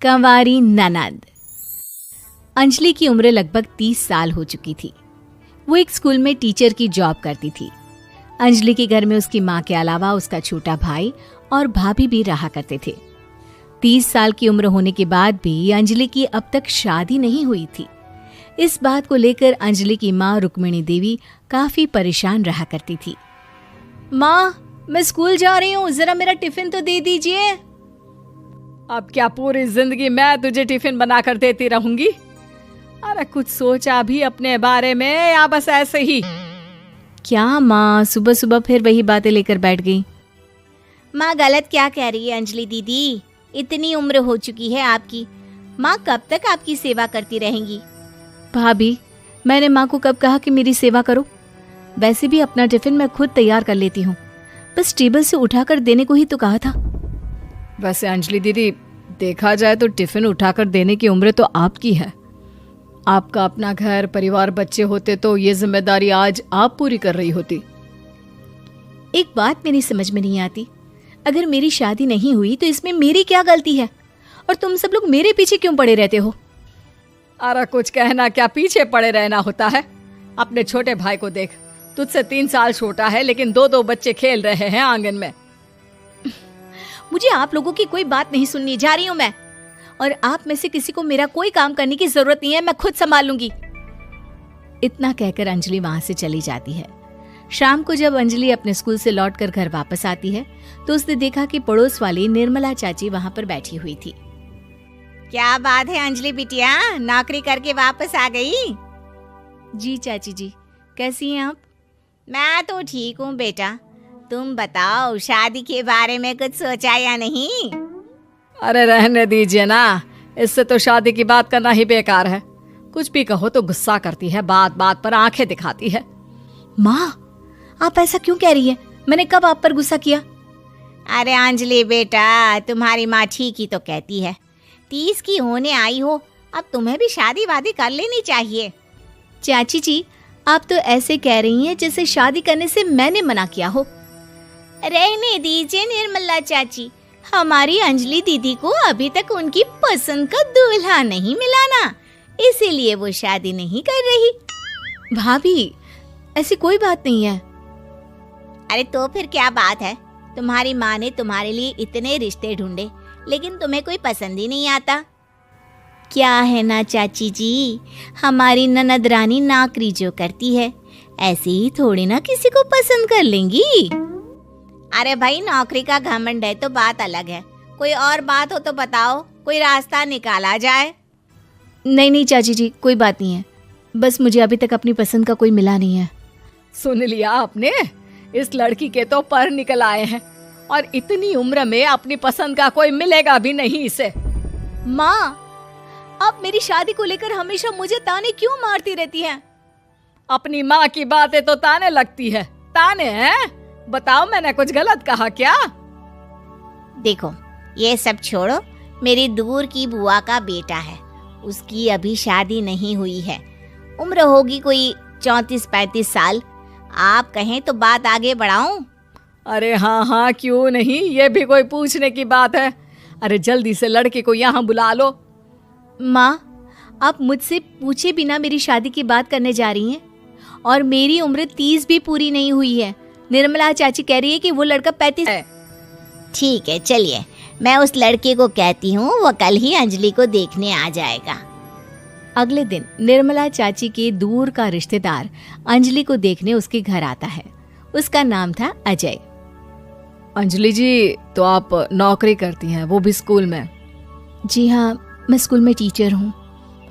कंवारी ननद। अंजलि की उम्र लगभग 30 साल हो चुकी थी। वो एक स्कूल में टीचर की जॉब करती थी। अंजलि के घर में उसकी माँ के अलावा उसका छोटा भाई और भाभी भी रहा करते थे। 30 साल की उम्र होने के बाद भी अंजलि की अब तक शादी नहीं हुई थी। इस बात को लेकर अंजलि की माँ रुक्मिणी देवी काफी परेशान रहा करती थी। माँ, मैं स्कूल जा रही हूँ, जरा मेरा टिफिन तो दे दीजिए। अब क्या पूरी जिंदगी मैं तुझे टिफिन बनाकर देती रहूंगी? अरे कुछ सोचा भी अपने बारे में या बस ऐसे ही? क्या माँ, सुबह सुबह फिर वही बातें लेकर बैठ गई। माँ गलत क्या कह रही है अंजलि दीदी? इतनी उम्र हो चुकी है आपकी, माँ कब तक आपकी सेवा करती रहेंगी? भाभी, मैंने माँ को कब कहा कि मेरी सेवा करो? वैसे भी अपना टिफिन मैं खुद तैयार कर लेती हूँ, बस टेबल से उठाकर देने को ही तो कहा था। वैसे अंजलि दीदी, देखा जाए तो टिफिन उठाकर देने की उम्र तो आपकी है। आपका अपना घर परिवार बच्चे होते तो ये जिम्मेदारी आज आप पूरी कर रही होती। एक बात मेरी समझ में नहीं आती, अगर मेरी शादी नहीं हुई तो इसमें मेरी क्या गलती है और तुम सब लोग मेरे पीछे क्यों पड़े रहते हो? अरे कुछ कहना क्या पीछे पड़े रहना होता है? अपने छोटे भाई को देख, तुझसे 3 साल छोटा है लेकिन 2 बच्चे खेल रहे हैं आंगन में। मुझे आप लोगों की कोई बात नहीं सुननी, जा रही हूँ मैं। और आप में से किसी को मेरा कोई काम करने की जरूरत नहीं है, मैं खुद संभाल लूंगी। इतना कहकर अंजलि वहां से चली जाती है। शाम को जब अंजलि अपने स्कूल से लौटकर घर वापस आती है तो उसने देखा कि पड़ोस वाली निर्मला चाची वहां पर बैठी हुई थी। क्या बात है अंजलि बिटिया, नौकरी करके वापस आ गई? जी चाची जी, कैसी हैं आप? मैं तो ठीक हूँ बेटा, तुम बताओ शादी के बारे में कुछ सोचा या नहीं? अरे रहने दीजिए ना, इससे तो शादी की बात करना ही बेकार है। कुछ भी कहो तो गुस्सा करती है, बात बात पर आंखें दिखाती है। माँ, आप ऐसा क्यों कह रही हैं? मैंने कब आप पर गुस्सा किया? अरे अंजलि बेटा, तुम्हारी माँ ठीक ही तो कहती है। 30 की होने आई हो, अब तुम्हें भी शादी वादी कर लेनी चाहिए। चाची जी, आप तो ऐसे कह रही हैं जैसे शादी करने से मैंने मना किया हो। रहने दीजिए निर्मला चाची, हमारी अंजलि दीदी को अभी तक उनकी पसंद का दूल्हा नहीं मिला ना, इसीलिए वो शादी नहीं कर रही। भाभी, ऐसी कोई बात नहीं है। अरे तो फिर क्या बात है? तुम्हारी माँ ने तुम्हारे लिए इतने रिश्ते ढूंढे लेकिन तुम्हें कोई पसंद ही नहीं आता। क्या है ना चाची जी, हमारी ननद रानी नौकरी जो करती है, ऐसे ही थोड़ी ना किसी को पसंद कर लेंगी। अरे भाई, नौकरी का घमंड है तो बात अलग है, कोई और बात हो तो बताओ, कोई रास्ता निकाला जाए। नहीं नहीं चाची जी, कोई बात नहीं है, बस मुझे अभी तक अपनी पसंद का कोई मिला नहीं है। सुन लिया आपने, इस लड़की के तो पर निकल आए हैं और इतनी उम्र में अपनी पसंद का कोई मिलेगा भी नहीं इसे। माँ, आप मेरी शादी को लेकर हमेशा मुझे ताने क्यों मारती रहती हैं? अपनी माँ की बातें तो ताने लगती है। ताने हैं? बताओ, मैंने कुछ गलत कहा क्या? देखो, ये सब छोड़ो, मेरी दूर की बुआ का बेटा है, उसकी अभी शादी नहीं हुई है, उम्र होगी कोई 34-35 साल। आप कहें तो बात आगे बढ़ाऊं? अरे हाँ हाँ, क्यों नहीं, ये भी कोई पूछने की बात है। अरे जल्दी से लड़के को यहाँ बुला लो। माँ, आप मुझसे पूछे बिना मेरी शादी की बात करने जा रही हैं और मेरी उम्र 30 भी पूरी नहीं हुई है। निर्मला चाची कह रही है कि वो लड़का 35 है। ठीक है, चलिए मैं उस लड़के को कहती हूँ, वो कल ही अंजलि को देखने आ जाएगा। अगले दिन निर्मला चाची के दूर का रिश्तेदार अंजलि को देखने उसके घर आता है। उसका नाम था अजय। अंजलि जी, तो आप नौकरी करती हैं, वो भी स्कूल में? जी हाँ, मैं स्कूल में टीचर हूँ।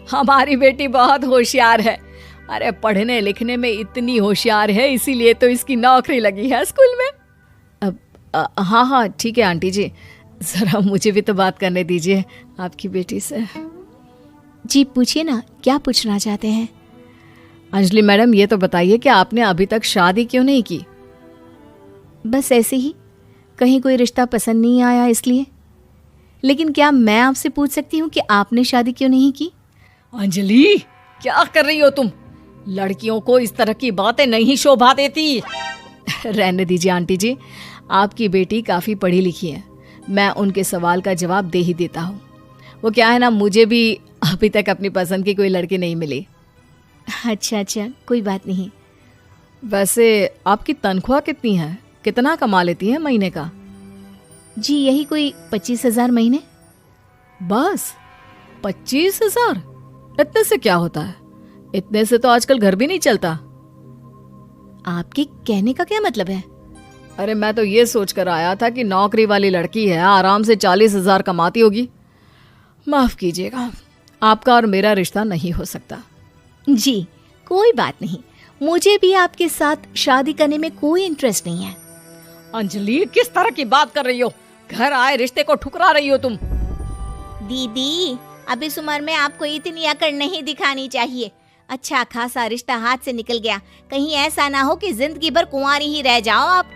हमारी बेटी बहुत होशियार है। अरे पढ़ने लिखने में इतनी होशियार है, इसीलिए तो इसकी नौकरी लगी है स्कूल में। हाँ हाँ ठीक है आंटी जी, जरा मुझे भी तो बात करने दीजिए आपकी बेटी से। जी पूछिए ना, क्या पूछना चाहते हैं? अंजलि मैडम, ये तो बताइए कि आपने अभी तक शादी क्यों नहीं की? बस ऐसे ही, कहीं कोई रिश्ता पसंद नहीं आया इसलिए। लेकिन क्या मैं आपसे पूछ सकती हूँ कि आपने शादी क्यों नहीं की? अंजलि, क्या कर रही हो तुम? लड़कियों को इस तरह की बातें नहीं शोभा देती। रहने दीजिए आंटी जी, आपकी बेटी काफ़ी पढ़ी लिखी है, मैं उनके सवाल का जवाब दे ही देता हूँ। वो क्या है ना, मुझे भी अभी तक अपनी पसंद की कोई लड़की नहीं मिली। अच्छा अच्छा, कोई बात नहीं। वैसे आपकी तनख्वाह कितनी है, कितना कमा लेती हैं महीने का? जी यही कोई 25,000 महीने। बस 25,000? इतने से क्या होता है? इतने से तो आजकल घर भी नहीं चलता। आपके कहने का क्या मतलब है? अरे मैं तो ये सोच कर आया था कि नौकरी वाली लड़की है, आराम से 40,000 कमाती होगी। माफ कीजिएगा, आपका और मेरा रिश्ता नहीं हो सकता। जी कोई बात नहीं, मुझे भी आपके साथ शादी करने में कोई इंटरेस्ट नहीं है। अंजलि, किस तरह की बात कर रही हो? घर आए रिश्ते को ठुकरा रही हो तुम। दीदी, अब इस उम्र में आपको इतनी अकड़ नहीं दिखानी चाहिए। अच्छा खासा रिश्ता हाथ से निकल गया, कहीं ऐसा ना हो कि जिंदगी भर कुंवारी ही रह जाओ आप।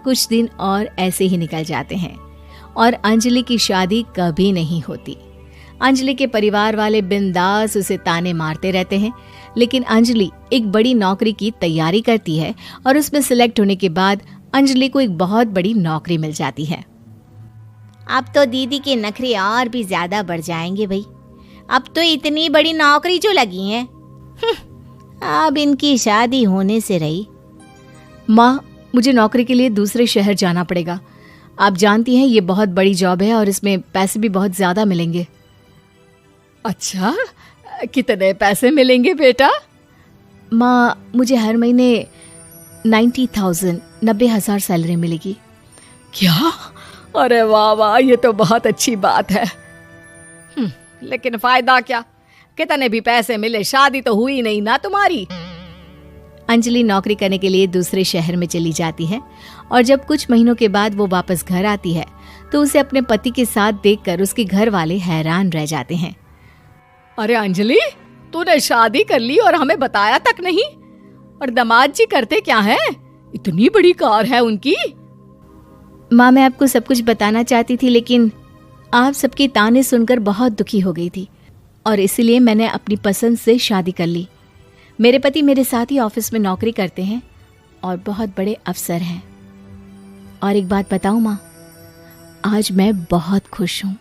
कुछ दिन और ऐसे ही निकल जाते हैं और अंजलि की शादी कभी नहीं होती। अंजलि के परिवार वाले बिंदास उसे ताने मारते रहते हैं, लेकिन अंजलि एक बड़ी नौकरी की तैयारी करती है और उसमें सिलेक्ट होने के बाद अंजलि को एक बहुत बड़ी नौकरी मिल जाती है। अब तो दीदी के नखरे और भी ज्यादा बढ़ जाएंगे भाई। अब तो इतनी बड़ी नौकरी जो लगी है, अब इनकी शादी होने से रही। माँ, मुझे नौकरी के लिए दूसरे शहर जाना पड़ेगा। आप जानती हैं ये बहुत बड़ी जॉब है और इसमें पैसे भी बहुत ज्यादा मिलेंगे। अच्छा, कितने पैसे मिलेंगे बेटा? माँ, मुझे हर महीने 90,000 सैलरी मिलेगी। क्या? अरे वाह वाह, ये तो बहुत अच्छी बात है। लेकिन फायदा क्या? कितने भी पैसे मिले, शादी तो हुई नहीं ना तुम्हारी। अंजलि नौकरी करने के लिए दूसरे शहर में चली जाती है और जब कुछ महीनों के बाद वो वापस घर आती है तो उसे अपने पति के साथ देखकर उसके घर वाले हैरान रह जाते हैं। अरे अंजलि, तूने शादी कर ली और हमें बताया तक नहीं। और दामाद जी करते क्या है? इतनी बड़ी कार है उनकी। माँ, मैं आपको सब कुछ बताना चाहती थी, लेकिन आप सबके ताने सुनकर बहुत दुखी हो गई थी और इसीलिए मैंने अपनी पसंद से शादी कर ली। मेरे पति मेरे साथ ही ऑफिस में नौकरी करते हैं और बहुत बड़े अफसर हैं। और एक बात बताऊं माँ, आज मैं बहुत खुश हूँ।